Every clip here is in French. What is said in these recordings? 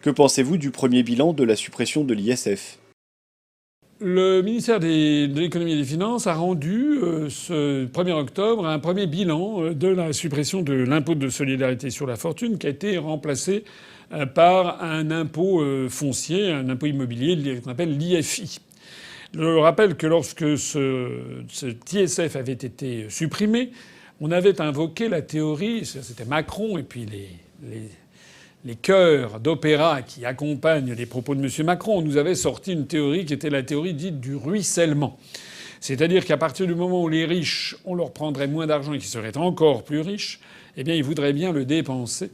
Que pensez-vous du premier bilan de la suppression de l'ISF? Le ministère de l'économie et des finances a rendu ce 1er octobre un premier bilan de la suppression de l'impôt de solidarité sur la fortune qui a été remplacé par un impôt foncier, un impôt immobilier qu'on appelle l'IFI. Je rappelle que lorsque cet ISF avait été supprimé, on avait invoqué la théorie, c'était Macron et puis les chœurs d'opéra qui accompagnent les propos de M. Macron, on nous avait sorti une théorie qui était la théorie dite du ruissellement. C'est-à-dire qu'à partir du moment où les riches, on leur prendrait moins d'argent et qu'ils seraient encore plus riches, eh bien, ils voudraient bien le dépenser.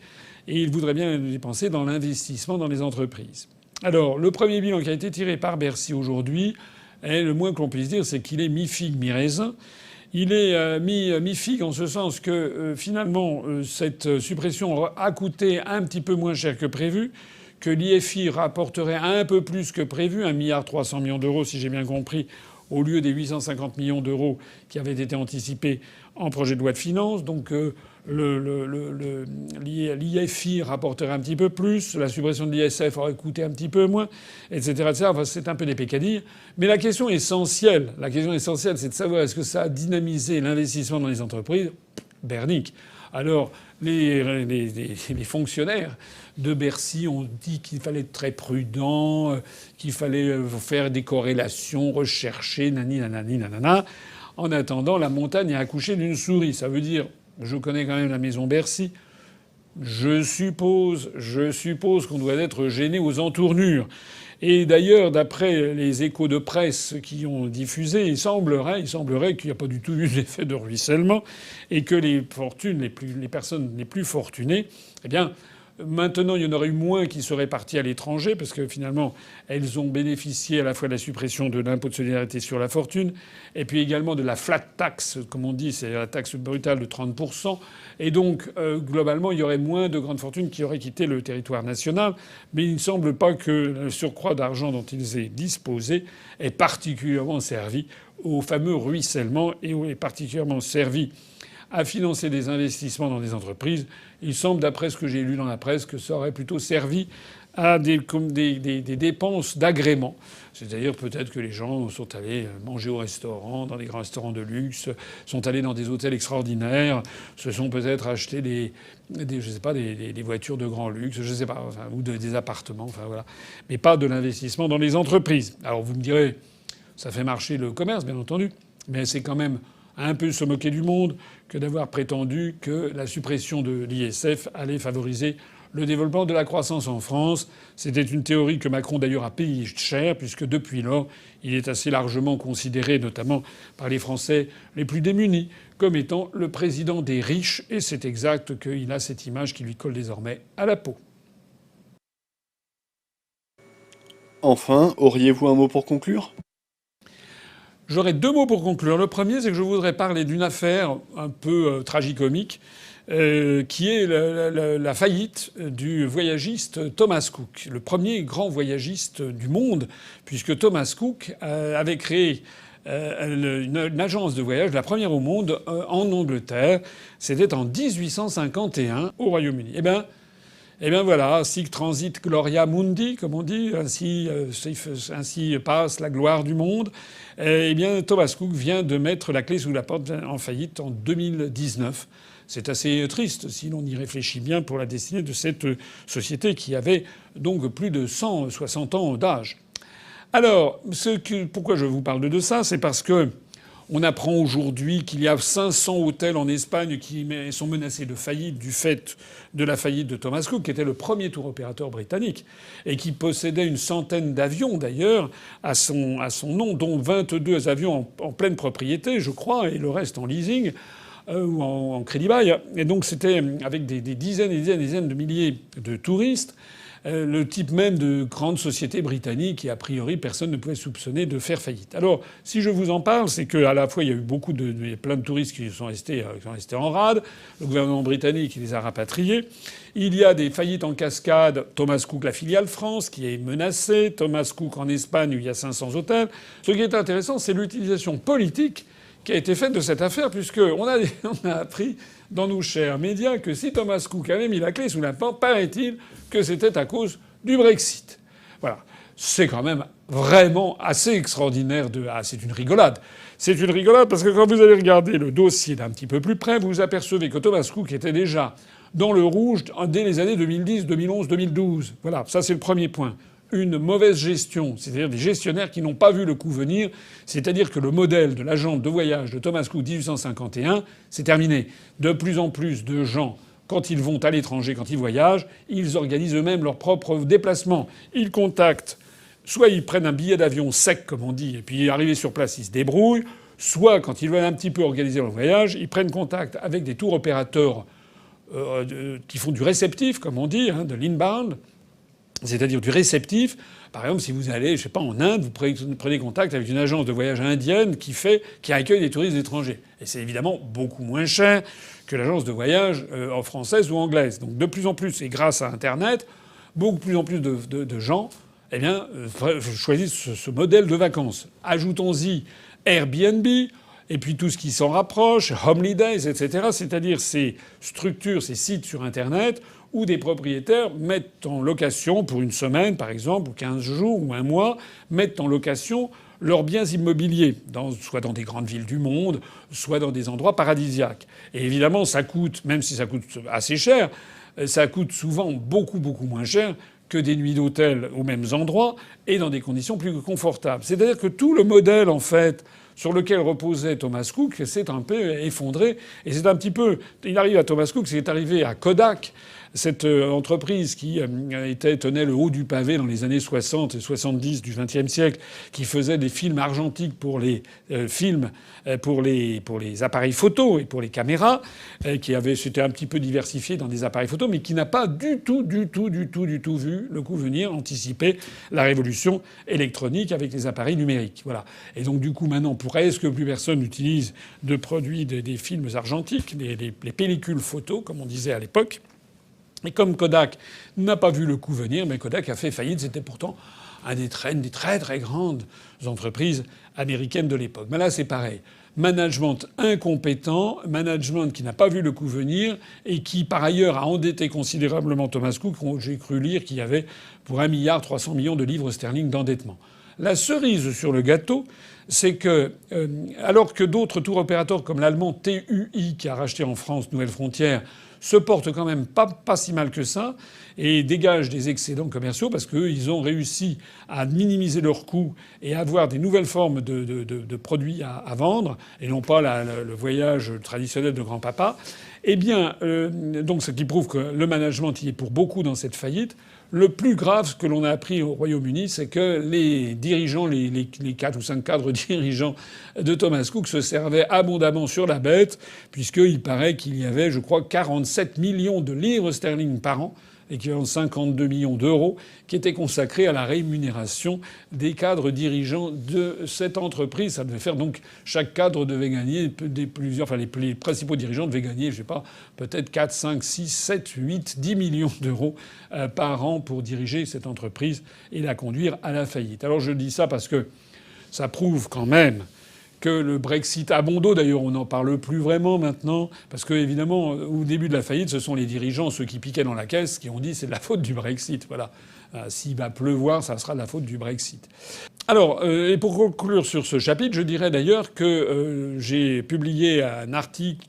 Et ils voudraient bien le dépenser dans l'investissement dans les entreprises. Alors, le premier bilan qui a été tiré par Bercy aujourd'hui, et le moins que l'on puisse dire, c'est qu'il est mi-figue, mi-raisin. Il est mi-figue en ce sens que finalement cette suppression a coûté un petit peu moins cher que prévu, que l'IFI rapporterait un peu plus que prévu, 1,3 milliard d'euros si j'ai bien compris, au lieu des 850 millions d'euros qui avaient été anticipés en projet de loi de finances. Donc l'IFI rapporterait un petit peu plus, la suppression de l'ISF aurait coûté un petit peu moins, etc. etc. Enfin, c'est un peu des pécadilles. Mais la question essentielle, c'est de savoir est-ce que ça a dynamisé l'investissement dans les entreprises. Bernic. Alors, les fonctionnaires de Bercy ont dit qu'il fallait être très prudent, qu'il fallait faire des corrélations, rechercher, nani, nanani, nanana. En attendant, la montagne a accouché d'une souris. Ça veut dire, je connais quand même la maison Bercy, je suppose qu'on doit être gêné aux entournures. Et d'ailleurs, d'après les échos de presse qui ont diffusé, il semblerait qu'il n'y a pas du tout eu d'effet de ruissellement et que les personnes les plus fortunées, eh bien, maintenant, il y en aurait eu moins qui seraient partis à l'étranger parce que finalement, elles ont bénéficié à la fois de la suppression de l'impôt de solidarité sur la fortune et puis également de la flat tax, comme on dit, c'est la taxe brutale de 30%. Et donc, globalement, il y aurait moins de grandes fortunes qui auraient quitté le territoire national. Mais il ne semble pas que le surcroît d'argent dont ils aient disposé ait particulièrement servi au fameux ruissellement et ait particulièrement servi à financer des investissements dans des entreprises. Il semble, d'après ce que j'ai lu dans la presse, que ça aurait plutôt servi à des dépenses d'agrément. C'est-à-dire peut-être que les gens sont allés manger au restaurant, dans des grands restaurants de luxe, sont allés dans des hôtels extraordinaires, se sont peut-être achetés des voitures de grand luxe, je sais pas, enfin, ou des appartements, enfin voilà. Mais pas de l'investissement dans les entreprises. Alors vous me direz, ça fait marcher le commerce, bien entendu, mais c'est quand même un peu se moquer du monde que d'avoir prétendu que la suppression de l'ISF allait favoriser le développement de la croissance en France. C'était une théorie que Macron d'ailleurs a payé cher puisque depuis lors, il est assez largement considéré, notamment par les Français les plus démunis, comme étant le président des riches. Et c'est exact qu'il a cette image qui lui colle désormais à la peau. Enfin, auriez-vous un mot pour conclure? J'aurais deux mots pour conclure. Le premier, c'est que je voudrais parler d'une affaire un peu tragicomique, qui est la faillite du voyagiste Thomas Cook, le premier grand voyagiste du monde, puisque Thomas Cook avait créé une agence de voyage, la première au monde, en Angleterre. C'était en 1851 au Royaume-Uni. Eh bien voilà, sic transit gloria mundi, comme on dit, ainsi passe la gloire du monde. Eh bien Thomas Cook vient de mettre la clé sous la porte en faillite en 2019. C'est assez triste si l'on y réfléchit bien pour la destinée de cette société qui avait donc plus de 160 ans d'âge. Alors, pourquoi je vous parle de ça, c'est parce que on apprend aujourd'hui qu'il y a 500 hôtels en Espagne qui sont menacés de faillite du fait de la faillite de Thomas Cook, qui était le premier tour opérateur britannique et qui possédait une centaine d'avions d'ailleurs à son nom, dont 22 avions en pleine propriété, je crois, et le reste en leasing ou en crédit bail. Et donc c'était avec des dizaines et des dizaines de milliers de touristes. Le type même de grande société britannique et a priori personne ne pouvait soupçonner de faire faillite. Alors si je vous en parle, c'est qu'à la fois il y a eu plein de touristes qui sont restés en rade. Le gouvernement britannique les a rapatriés. Il y a des faillites en cascade. Thomas Cook, la filiale France, qui est menacée. Thomas Cook en Espagne où il y a 500 hôtels. Ce qui est intéressant, c'est l'utilisation politique qui a été faite de cette affaire, puisqu'on a appris dans nos chers médias que si Thomas Cook avait mis la clé sous la porte, paraît-il que c'était à cause du Brexit. Voilà. C'est quand même vraiment assez extraordinaire c'est une rigolade. C'est une rigolade parce que quand vous allez regarder le dossier d'un petit peu plus près, vous vous apercevez que Thomas Cook était déjà dans le rouge dès les années 2010, 2011, 2012. Voilà. Ça, c'est le premier point. Une mauvaise gestion, c'est-à-dire des gestionnaires qui n'ont pas vu le coup venir, c'est-à-dire que le modèle de l'agent de voyage de Thomas Cook 1851, c'est terminé. De plus en plus de gens, quand ils vont à l'étranger, quand ils voyagent, ils organisent eux-mêmes leurs propres déplacements. Ils contactent, soit ils prennent un billet d'avion sec, comme on dit, et puis arrivés sur place, ils se débrouillent, soit quand ils veulent un petit peu organiser leur voyage, ils prennent contact avec des tours opérateurs qui font du réceptif, comme on dit, de l'inbound, c'est-à-dire du réceptif. Par exemple, si vous allez, je sais pas, en Inde, vous prenez contact avec une agence de voyage indienne qui accueille des touristes étrangers. Et c'est évidemment beaucoup moins cher que l'agence de voyage française ou anglaise. Donc de plus en plus, et grâce à Internet, beaucoup plus en plus de gens, choisissent ce modèle de vacances. Ajoutons-y Airbnb, et puis tout ce qui s'en rapproche, Holidays, etc. C'est-à-dire ces structures, ces sites sur Internet où des propriétaires mettent en location pour une semaine, par exemple, ou 15 jours, ou un mois, mettent en location leurs biens immobiliers, soit dans des grandes villes du monde, soit dans des endroits paradisiaques. Et évidemment, ça coûte, même si ça coûte assez cher, ça coûte souvent beaucoup, beaucoup moins cher que des nuits d'hôtel aux mêmes endroits et dans des conditions plus confortables. C'est-à-dire que tout le modèle, en fait, sur lequel reposait Thomas Cook s'est un peu effondré. Et c'est un petit peu... Il arrive à Thomas Cook, c'est arrivé à Kodak, cette entreprise qui tenait le haut du pavé dans les années 60 et 70 du XXe siècle, qui faisait des films argentiques pour les pour les appareils photo et pour les caméras, s'était un petit peu diversifié dans des appareils photo, mais qui n'a pas du tout vu le coup venir, anticiper la révolution électronique avec les appareils numériques. Voilà. Et donc du coup maintenant, presque plus personne n'utilise de produits des films argentiques, les pellicules photo, comme on disait à l'époque. Et comme Kodak n'a pas vu le coup venir, mais Kodak a fait faillite. C'était pourtant des très très grandes entreprises américaines de l'époque. Mais là, c'est pareil. Management incompétent, management qui n'a pas vu le coup venir et qui, par ailleurs, a endetté considérablement Thomas Cook. J'ai cru lire qu'il y avait pour 1,3 milliard de livres sterling d'endettement. La cerise sur le gâteau, c'est que, alors que d'autres tours opérateurs comme l'allemand TUI, qui a racheté en France Nouvelles Frontières, se portent quand même pas si mal que ça et dégagent des excédents commerciaux parce qu'ils ont réussi à minimiser leurs coûts et à avoir des nouvelles formes de produits à vendre et non pas le voyage traditionnel de grand-papa. Eh bien, donc ce qui prouve que le management y est pour beaucoup dans cette faillite. Le plus grave, ce que l'on a appris au Royaume-Uni, c'est que les dirigeants, les 4 ou 5 cadres dirigeants de Thomas Cook se servaient abondamment sur la bête, puisqu'il paraît qu'il y avait, je crois, 47 millions de livres sterling par an, équivalent 52 millions d'euros, qui étaient consacrés à la rémunération des cadres dirigeants de cette entreprise. Ça devait faire donc chaque cadre devait gagner les principaux dirigeants devaient gagner, je sais pas, peut-être 4, 5, 6, 7, 8, 10 millions d'euros par an pour diriger cette entreprise et la conduire à la faillite. Alors je dis ça parce que ça prouve quand même que le Brexit a bon dos. D'ailleurs, on n'en parle plus vraiment maintenant, parce que évidemment, au début de la faillite, ce sont les dirigeants, ceux qui piquaient dans la caisse, qui ont dit c'est de la faute du Brexit. Voilà. S'il va pleuvoir, ça sera de la faute du Brexit. Alors, et pour conclure sur ce chapitre, je dirais d'ailleurs que j'ai publié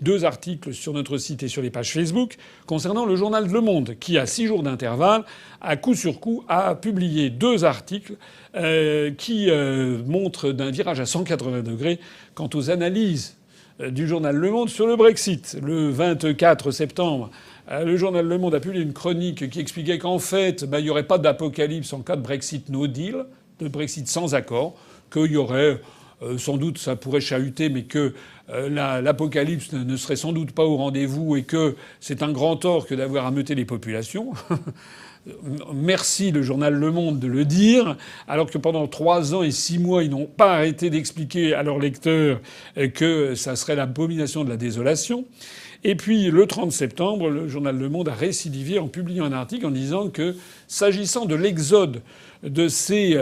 deux articles sur notre site et sur les pages Facebook concernant le journal Le Monde, qui, à 6 jours d'intervalle, à coup sur coup, a publié 2 articles qui montrent d'un virage à 180 degrés quant aux analyses du journal Le Monde sur le Brexit. Le 24 septembre, le journal Le Monde a publié une chronique qui expliquait qu'en fait, il n'y aurait pas d'apocalypse en cas de Brexit no deal, de Brexit sans accord, qu'il y aurait sans doute, ça pourrait chahuter, mais que l'apocalypse ne serait sans doute pas au rendez-vous et que c'est un grand tort que d'avoir ameuté les populations. Merci le journal Le Monde de le dire, alors que pendant 3 ans et 6 mois, ils n'ont pas arrêté d'expliquer à leurs lecteurs que ça serait l'abomination de la désolation. Et puis, le 30 septembre, le journal Le Monde a récidivé en publiant un article en disant que, s'agissant de l'exode de ces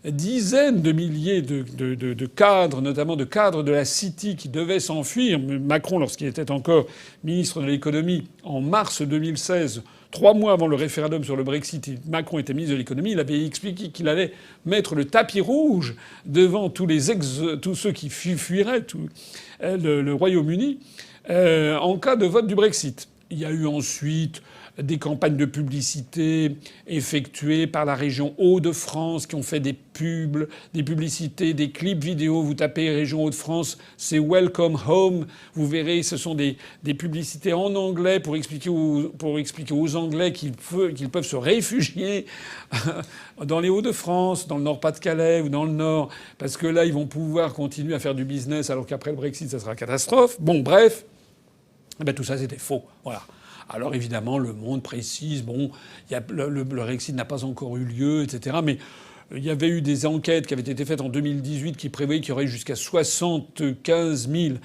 dizaines de milliers de cadres, notamment de cadres de la City qui devaient s'enfuir, Macron, lorsqu'il était encore ministre de l'économie, en mars 2016, 3 mois avant le référendum sur le Brexit, Macron était ministre de l'économie, il avait expliqué qu'il allait mettre le tapis rouge devant tous ceux qui fuiraient le Royaume-Uni en cas de vote du Brexit. Il y a eu ensuite des campagnes de publicité effectuées par la région Hauts-de-France qui ont fait des pubs, des publicités, des clips vidéo. Vous tapez région Hauts-de-France, c'est Welcome Home. Vous verrez, ce sont des publicités en anglais pour expliquer aux Anglais qu'ils peuvent se réfugier dans les Hauts-de-France, dans le Nord-Pas-de-Calais ou dans le Nord, parce que là, ils vont pouvoir continuer à faire du business alors qu'après le Brexit, ça sera catastrophe. Bon, bref. Eh ben, tout ça, c'était faux. Voilà. Alors évidemment, Le Monde précise, le Brexit n'a pas encore eu lieu, etc. Mais il y avait eu des enquêtes qui avaient été faites en 2018 qui prévoyaient qu'il y aurait jusqu'à 75 000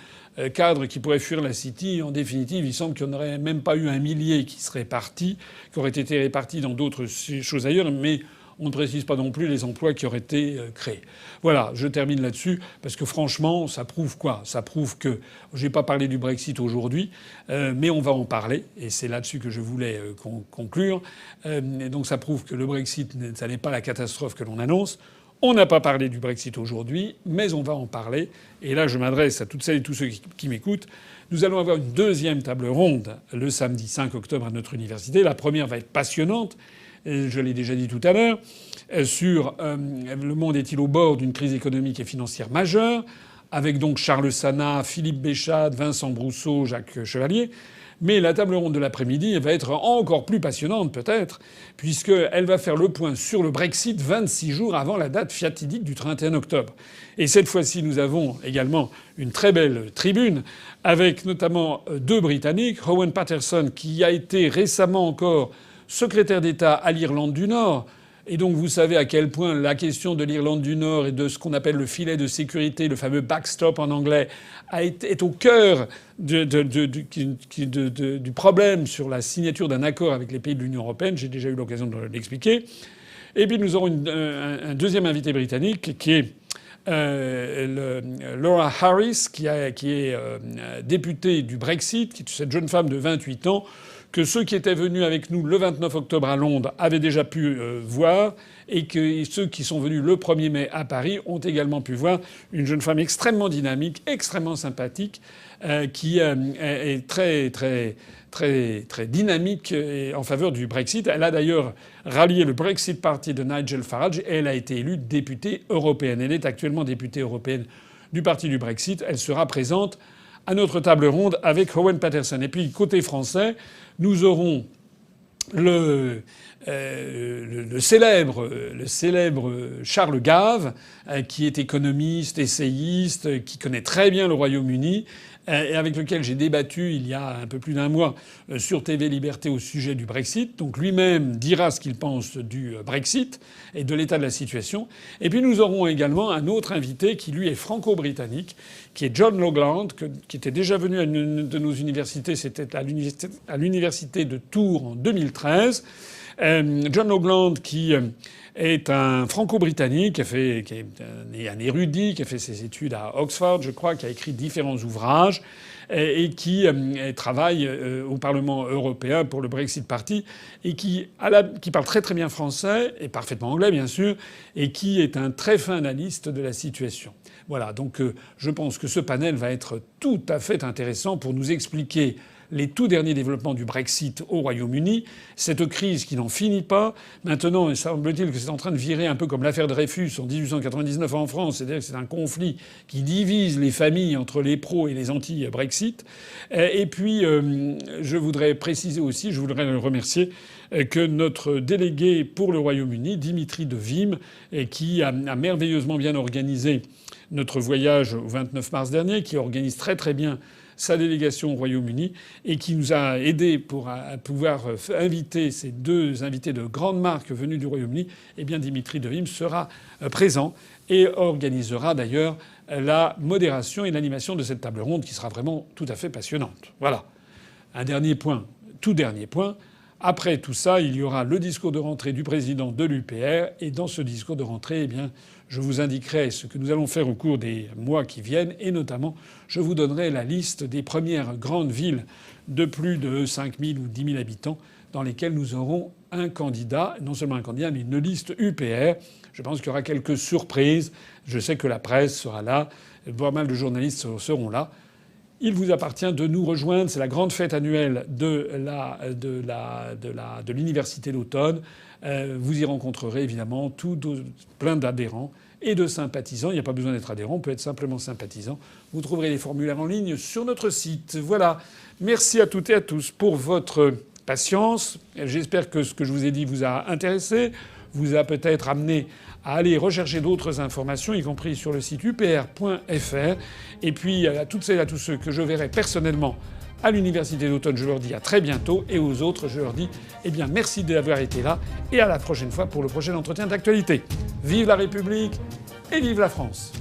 cadres qui pourraient fuir la City. En définitive, il semble qu'il n'y en aurait même pas eu 1 millier qui seraient partis, qui auraient été répartis dans d'autres choses ailleurs. Mais on ne précise pas non plus les emplois qui auraient été créés. Voilà, je termine là-dessus, parce que franchement, ça prouve quoi? Ça prouve que... J'ai pas parlé du Brexit aujourd'hui, mais on va en parler, et c'est là-dessus que je voulais conclure. Et donc ça prouve que le Brexit, ça n'est pas la catastrophe que l'on annonce. On n'a pas parlé du Brexit aujourd'hui, mais on va en parler. Et là, je m'adresse à toutes celles et tous ceux qui m'écoutent. Nous allons avoir une deuxième table ronde le samedi 5 octobre à notre université. La première va être passionnante. Je l'ai déjà dit tout à l'heure, sur le monde est-il au bord d'une crise économique et financière majeure, avec donc Charles Sana, Philippe Béchade, Vincent Brousseau, Jacques Chevalier. Mais la table ronde de l'après-midi va être encore plus passionnante peut-être, puisqu'elle va faire le point sur le Brexit 26 jours avant la date fatidique du 31 octobre. Et cette fois-ci, nous avons également une très belle tribune, avec notamment 2 Britanniques, Owen Paterson, qui a été récemment encore secrétaire d'État à l'Irlande du Nord. Et donc vous savez à quel point la question de l'Irlande du Nord et de ce qu'on appelle le filet de sécurité, le fameux backstop en anglais, est au cœur du problème sur la signature d'un accord avec les pays de l'Union européenne. J'ai déjà eu l'occasion de l'expliquer. Et puis nous aurons un deuxième invité britannique qui est Laura Harris, qui est députée du Brexit, qui est cette jeune femme de 28 ans, que ceux qui étaient venus avec nous le 29 octobre à Londres avaient déjà pu voir, et que ceux qui sont venus le 1er mai à Paris ont également pu voir une jeune femme extrêmement dynamique, extrêmement sympathique, qui est très dynamique en faveur du Brexit. Elle a d'ailleurs rallié le Brexit Party de Nigel Farage et elle a été élue députée européenne. Elle est actuellement députée européenne du parti du Brexit. Elle sera présente à notre table ronde avec Owen Paterson. Et puis côté français, nous aurons le célèbre Charles Gave, qui est économiste, essayiste, qui connaît très bien le Royaume-Uni, et avec lequel j'ai débattu il y a un peu plus d'un mois sur TV Liberté au sujet du Brexit. Donc lui-même dira ce qu'il pense du Brexit et de l'état de la situation. Et puis nous aurons également un autre invité qui lui est franco-britannique, qui est John Logland, qui était déjà venu à une de nos universités, c'était à l'université de Tours en 2013. John Logland qui est un franco-britannique, qui est un érudit, qui a fait ses études à Oxford, je crois, qui a écrit différents ouvrages et qui travaille au Parlement européen pour le Brexit Party et qui parle très très bien français et parfaitement anglais bien sûr et qui est un très fin analyste de la situation. Voilà, donc je pense que ce panel va être tout à fait intéressant pour nous expliquer les tout derniers développements du Brexit au Royaume-Uni, cette crise qui n'en finit pas. Maintenant, il semble-t-il que c'est en train de virer un peu comme l'affaire Dreyfus en 1899 en France, c'est-à-dire que c'est un conflit qui divise les familles entre les pros et les anti-Brexit. Et puis, je voudrais préciser aussi, je voudrais le remercier, que notre délégué pour le Royaume-Uni, Dimitri de Vim, qui a merveilleusement bien organisé notre voyage au 29 mars dernier, qui organise très très bien sa délégation au Royaume-Uni et qui nous a aidés pour pouvoir inviter ces 2 invités de grandes marques venus du Royaume-Uni, eh bien Dimitri de Vim sera présent et organisera d'ailleurs la modération et l'animation de cette table ronde qui sera vraiment tout à fait passionnante. Voilà. Un dernier point, tout dernier point. Après tout ça, il y aura le discours de rentrée du président de l'UPR et dans ce discours de rentrée, eh bien, je vous indiquerai ce que nous allons faire au cours des mois qui viennent et notamment je vous donnerai la liste des premières grandes villes de plus de 5 000 ou 10 000 habitants dans lesquels nous aurons un candidat, non seulement un candidat, mais une liste UPR. Je pense qu'il y aura quelques surprises. Je sais que la presse sera là, pas mal de journalistes seront là. Il vous appartient de nous rejoindre. C'est la grande fête annuelle de l'université d'automne. Vous y rencontrerez évidemment plein d'adhérents et de sympathisants. Il n'y a pas besoin d'être adhérent, on peut être simplement sympathisant. Vous trouverez les formulaires en ligne sur notre site. Voilà. Merci à toutes et à tous pour votre patience. J'espère que ce que je vous ai dit vous a intéressé, vous a peut-être amené à aller rechercher d'autres informations, y compris sur le site upr.fr. Et puis à toutes celles et à tous ceux que je verrai personnellement à l'université d'automne, je leur dis à très bientôt. Et aux autres, je leur dis merci d'avoir été là et à la prochaine fois pour le prochain entretien d'actualité. Vive la République et vive la France!